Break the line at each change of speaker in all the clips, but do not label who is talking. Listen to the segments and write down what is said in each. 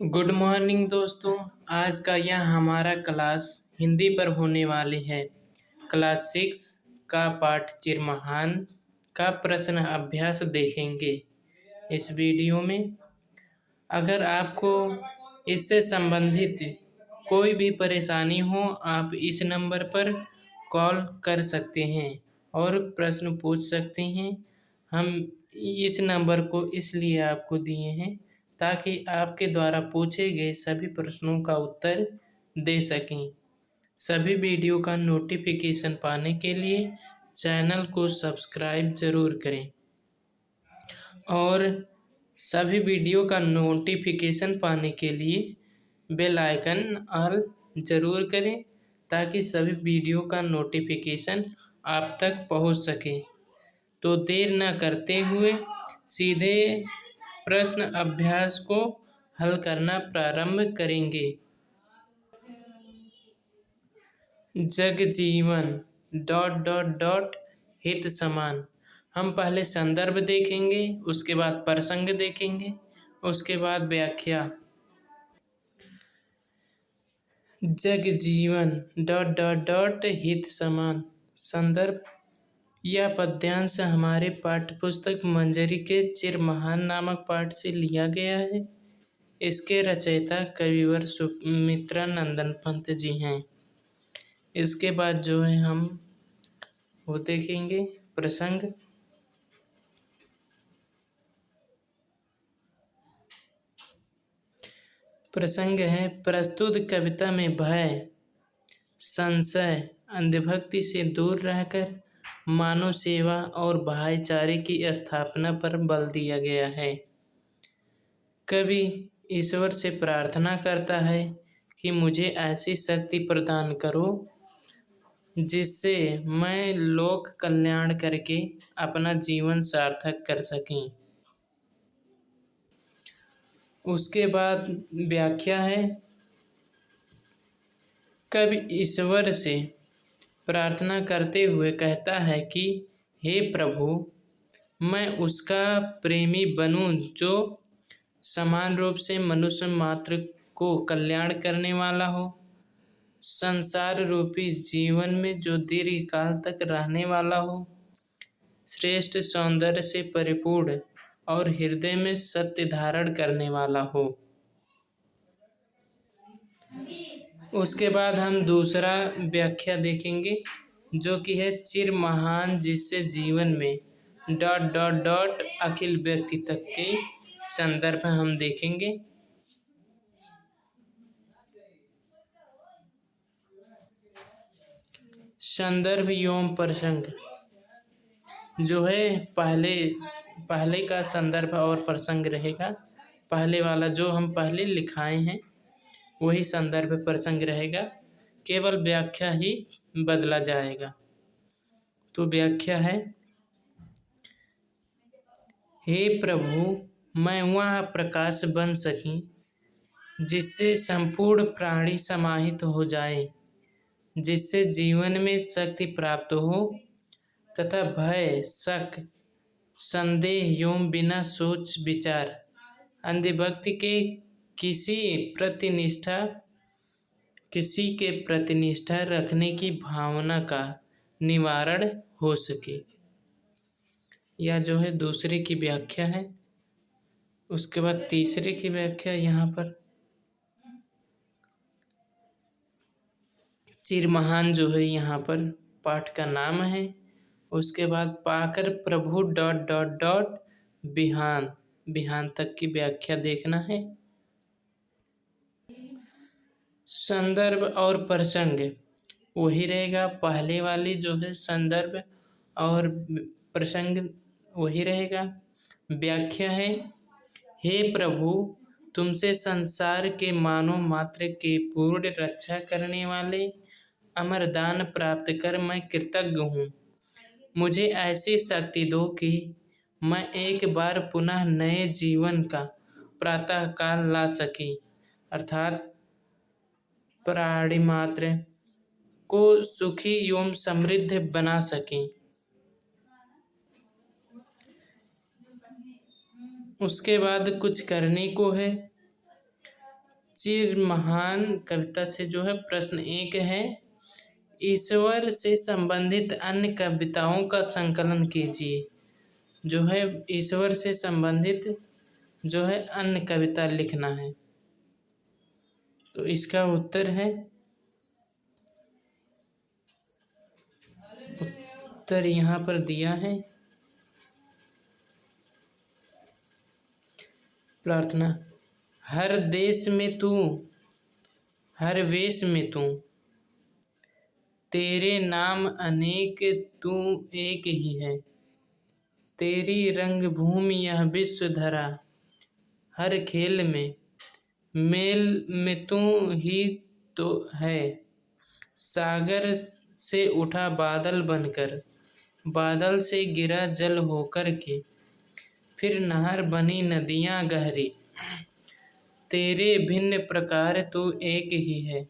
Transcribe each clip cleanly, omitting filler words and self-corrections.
Good morning दोस्तों। आज का यह हमारा क्लास हिंदी पर होने वाली है। क्लास 6 का पाठ चिरमहान का प्रश्न अभ्यास देखेंगे इस वीडियो में। अगर आपको इससे संबंधित कोई भी परेशानी हो, आप इस नंबर पर कॉल कर सकते हैं और प्रश्न पूछ सकते हैं। हम इस नंबर को इसलिए आपको दिए हैं ताकि आपके द्वारा पूछे गए सभी प्रश्नों का उत्तर दे सकें। सभी वीडियो का नोटिफिकेशन पाने के लिए चैनल को सब्सक्राइब ज़रूर करें और सभी वीडियो का नोटिफिकेशन पाने के लिए बेल आइकन ऑल ज़रूर करें ताकि सभी वीडियो का नोटिफिकेशन आप तक पहुंच सके। तो देर न करते हुए सीधे प्रश्न अभ्यास को हल करना प्रारंभ करेंगे। जग जीवन डॉट डॉट डॉट हित समान। हम पहले संदर्भ देखेंगे, उसके बाद प्रसंग देखेंगे, उसके बाद व्याख्या। जग जीवन डॉट डॉट डॉट हित समान। संदर्भ, यह पद्यांश हमारे पाठ्यपुस्तक मंजरी के चिरमहान नामक पाठ से लिया गया है। इसके रचयिता कविवर सुमित्रानंदन पंत जी हैं। इसके बाद जो है हम वो देखेंगे प्रसंग। प्रसंग है, प्रस्तुत कविता में भय, संशय, अंधभक्ति से दूर रहकर मानव सेवा और भाईचारे की स्थापना पर बल दिया गया है। कवि ईश्वर से प्रार्थना करता है कि मुझे ऐसी शक्ति प्रदान करो जिससे मैं लोक कल्याण करके अपना जीवन सार्थक कर सकें। उसके बाद व्याख्या है, कवि ईश्वर से प्रार्थना करते हुए कहता है कि हे प्रभु, मैं उसका प्रेमी बनूं जो समान रूप से मनुष्य मात्र को कल्याण करने वाला हो, संसार रूपी जीवन में जो दीर्घकाल तक रहने वाला हो, श्रेष्ठ सौंदर्य से परिपूर्ण और हृदय में सत्य धारण करने वाला हो। उसके बाद हम दूसरा व्याख्या देखेंगे जो कि है चिर महान, जिससे जीवन में डॉट डॉट डॉट अखिल व्यक्ति तक के संदर्भ हम देखेंगे। संदर्भ एवं प्रसंग जो है पहले का संदर्भ और प्रसंग रहेगा। पहले वाला जो हम पहले लिखाए हैं वही संदर्भ प्रसंग रहेगा, केवल व्याख्या ही बदला जाएगा। तो व्याख्या है, हे प्रभु, मैं वह प्रकाश बन सकी जिससे संपूर्ण प्राणी समाहित हो जाए, जिससे जीवन में शक्ति प्राप्त हो तथा भय, शक, संदेह एवं बिना सोच विचार अंधभक्ति के किसी के प्रतिनिष्ठा रखने की भावना का निवारण हो सके। यह जो है दूसरे की व्याख्या है। उसके बाद तीसरे की व्याख्या यहाँ पर चिरमहान जो है यहाँ पर पाठ का नाम है। उसके बाद पाकर प्रभु डॉट डॉट डॉट बिहान, बिहान तक की व्याख्या देखना है। संदर्भ और प्रसंग वही रहेगा, पहले वाली जो है संदर्भ और प्रसंग वही रहेगा। व्याख्या है, हे प्रभु, तुमसे संसार के मानव मात्र के पूर्ण रक्षा करने वाले अमर दान प्राप्त कर मैं कृतज्ञ हूँ। मुझे ऐसी शक्ति दो कि मैं एक बार पुनः नए जीवन का प्रातःकाल ला सके, अर्थात प्राणी मात्र को सुखी एवं समृद्ध बना सकें। उसके बाद कुछ करने को है। चिर महान कविता से जो है प्रश्न 1 है, ईश्वर से संबंधित अन्य कविताओं का संकलन कीजिए। जो है ईश्वर से संबंधित जो है अन्य कविता लिखना है। तो इसका उत्तर है, उत्तर यहाँ पर दिया है, प्रार्थना। हर देश में तू, हर वेश में तू, तेरे नाम अनेक तू एक ही है। तेरी रंग भूमि यह विश्व धरा, हर खेल में मेल में तू ही तो है। सागर से उठा बादल बनकर, बादल से गिरा जल होकर के, फिर नहर बनी नदियाँ गहरी। तेरे भिन्न प्रकार तू एक ही है।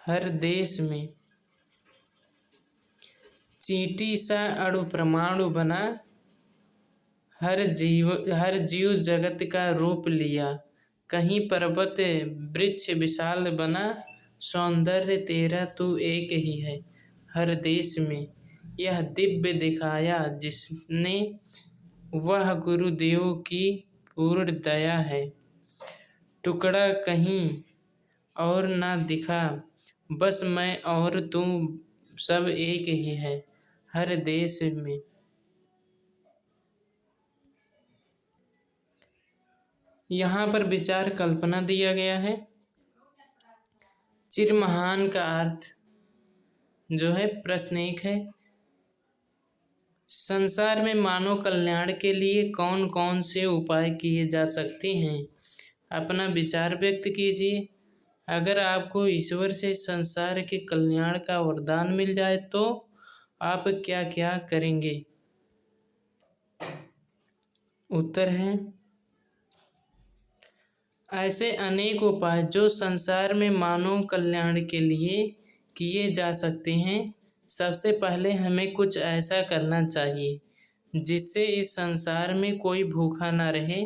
हर देश में चींटी सा अणु परमाणु बना, हर जीव जगत का रूप लिया। कहीं पर्वत वृक्ष विशाल बना, सौंदर्य तेरा तू एक ही है। हर देश में यह दिव्य दिखाया जिसने, वह गुरुदेव की पूर्ण दया है। टुकड़ा कहीं और ना दिखा, बस मैं और तुम सब एक ही है। हर देश में यहाँ पर विचार कल्पना दिया गया है। चिर महान का अर्थ जो है प्रश्न 1 है, संसार में मानव कल्याण के लिए कौन कौन से उपाय किए जा सकते हैं। अपना विचार व्यक्त कीजिए। अगर आपको ईश्वर से संसार के कल्याण का वरदान मिल जाए तो आप क्या क्या करेंगे। उत्तर है, ऐसे अनेक उपाय जो संसार में मानव कल्याण के लिए किए जा सकते हैं। सबसे पहले हमें कुछ ऐसा करना चाहिए जिससे इस संसार में कोई भूखा ना रहे,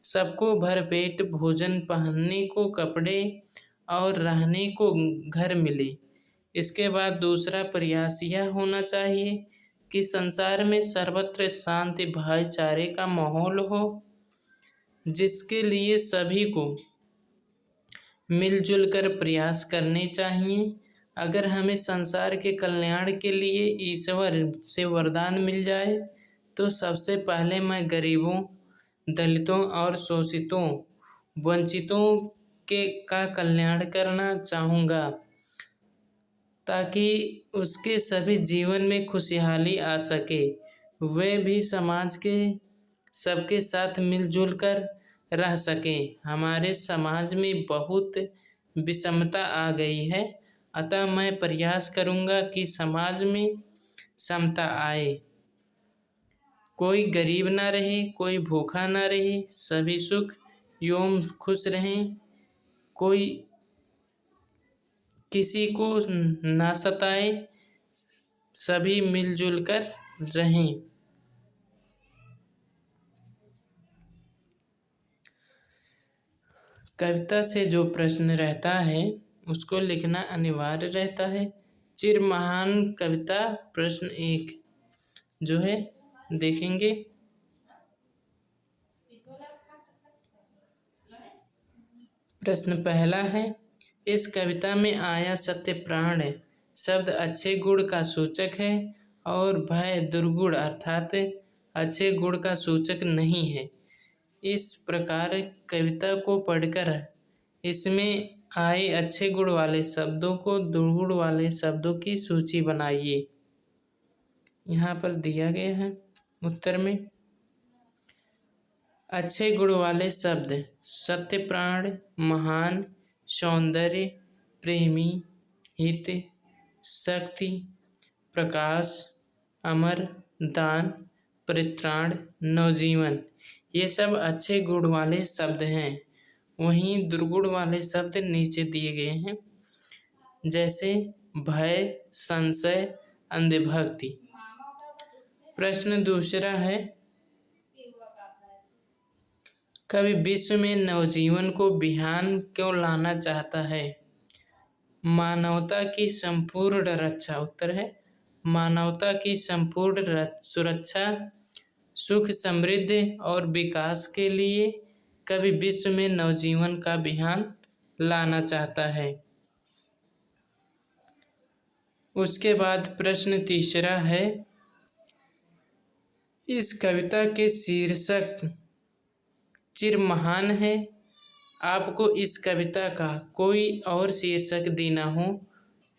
सबको भरपेट भोजन, पहनने को कपड़े और रहने को घर मिले। इसके बाद दूसरा प्रयास यह होना चाहिए कि संसार में सर्वत्र शांति भाईचारे का माहौल हो, जिसके लिए सभी को मिलजुल कर प्रयास करने चाहिए। अगर हमें संसार के कल्याण के लिए ईश्वर से वरदान मिल जाए तो सबसे पहले मैं गरीबों, दलितों और शोषितों, वंचितों का कल्याण करना चाहूँगा, ताकि उसके सभी जीवन में खुशहाली आ सके, वे भी समाज के सबके साथ मिलजुल कर रह सके। हमारे समाज में बहुत विषमता आ गई है, अतः मैं प्रयास करूँगा कि समाज में समता आए, कोई गरीब ना रहे, कोई भूखा ना रहे, सभी सुख एवं खुश रहें, कोई किसी को ना सताए, सभी मिलजुल कर रहें। कविता से जो प्रश्न रहता है उसको लिखना अनिवार्य रहता है। चिर महान कविता प्रश्न 1 जो है देखेंगे। प्रश्न पहला है, इस कविता में आया सत्य प्राण शब्द अच्छे गुण का सूचक है और भय दुर्गुण अर्थात अच्छे गुण का सूचक नहीं है। इस प्रकार कविता को पढ़कर इसमें आए अच्छे गुण वाले शब्दों को दुर्गुण वाले शब्दों की सूची बनाइए। यहाँ पर दिया गया है उत्तर में। अच्छे गुण वाले शब्द सत्य प्राण, महान, सौंदर्य, प्रेमी, हित, शक्ति, प्रकाश, अमर, दान, परित्राण, नवजीवन, ये सब अच्छे गुण वाले शब्द हैं। वहीं दुर्गुण वाले शब्द नीचे दिए गए हैं, जैसे भय, संशय, अंधभक्ति। प्रश्न दूसरा है, कवि विश्व में नवजीवन को बिहान क्यों लाना चाहता है? मानवता की संपूर्ण रक्षा। उत्तर है मानवता की संपूर्ण सुरक्षा, सुख, समृद्धि और विकास के लिए कवि विश्व में नवजीवन का बिहान लाना चाहता है। उसके बाद प्रश्न तीसरा है, इस कविता के शीर्षक चिर महान है। आपको इस कविता का कोई और शीर्षक देना हो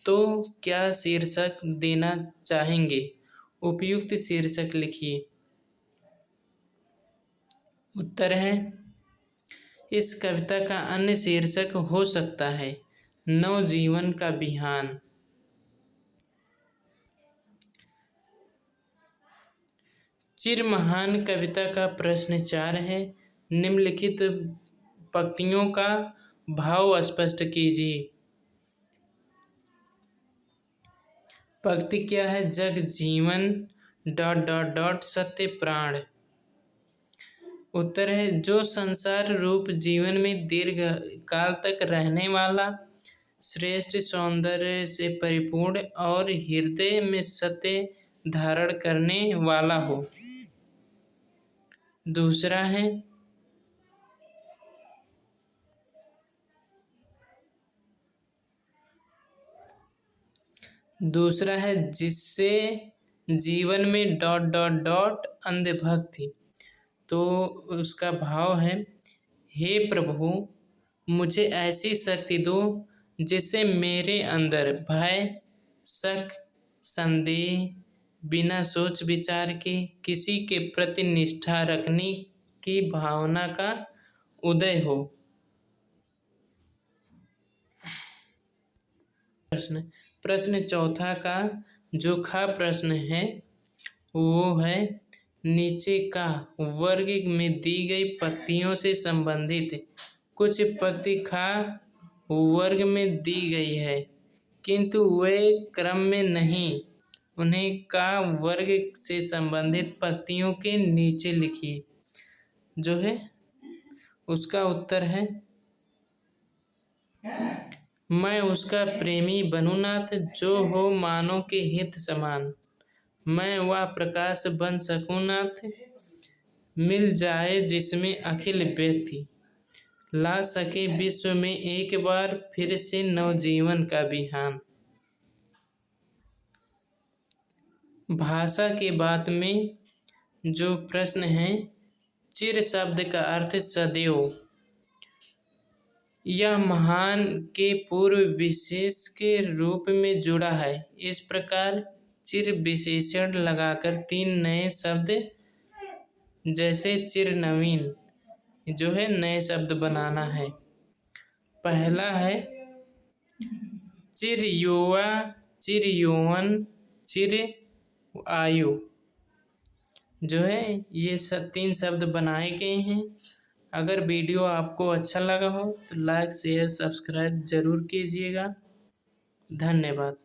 तो क्या शीर्षक देना चाहेंगे? उपयुक्त शीर्षक लिखिए। उत्तर है, इस कविता का अन्य शीर्षक हो सकता है नवजीवन का बिहान। चिर महान कविता का प्रश्न 4 है, निम्नलिखित पंक्तियों का भाव स्पष्ट कीजिए। पंक्ति क्या है? जग जीवन ... सत्य प्राण। उत्तर है, जो संसार रूप जीवन में दीर्घ काल तक रहने वाला, श्रेष्ठ सौंदर्य से परिपूर्ण और हृदय में सत्य धारण करने वाला हो। दूसरा है जिससे जीवन में ... अंधभक्ति। तो उसका भाव है, हे प्रभु, मुझे ऐसी शक्ति दो जिससे मेरे अंदर भय, शक, संदेह, बिना सोच विचार के किसी के प्रति निष्ठा रखने की भावना का उदय हो। प्रश्न चौथा का जो खा प्रश्न है वो है, नीचे का वर्ग में दी गई पंक्तियों से संबंधित कुछ पंक्ति खा वर्ग में दी गई है किंतु वे क्रम में नहीं, उन्हें का वर्ग से संबंधित पंक्तियों के नीचे लिखिए। जो है उसका उत्तर है, मैं उसका प्रेमी बनूं नाथ, जो हो मानव के हित समान। मैं वह प्रकाश बन सकूं नाथ, मिल जाए जिसमें अखिल व्यक्ति, ला सके विश्व में एक बार फिर से नवजीवन का बिहान। भाषा के बाद में जो प्रश्न है, चिर शब्द का अर्थ सदैव। यह महान के पूर्व विशेष के रूप में जुड़ा है। इस प्रकार चिर विशेषण लगाकर 3 नए शब्द जैसे चिर नवीन जो है नए शब्द बनाना है। पहला है चिर युवा, चिर यौवन, चिर आयु। जो है ये 3 शब्द बनाए गए हैं। अगर वीडियो आपको अच्छा लगा हो तो लाइक, शेयर, सब्सक्राइब जरूर कीजिएगा। धन्यवाद।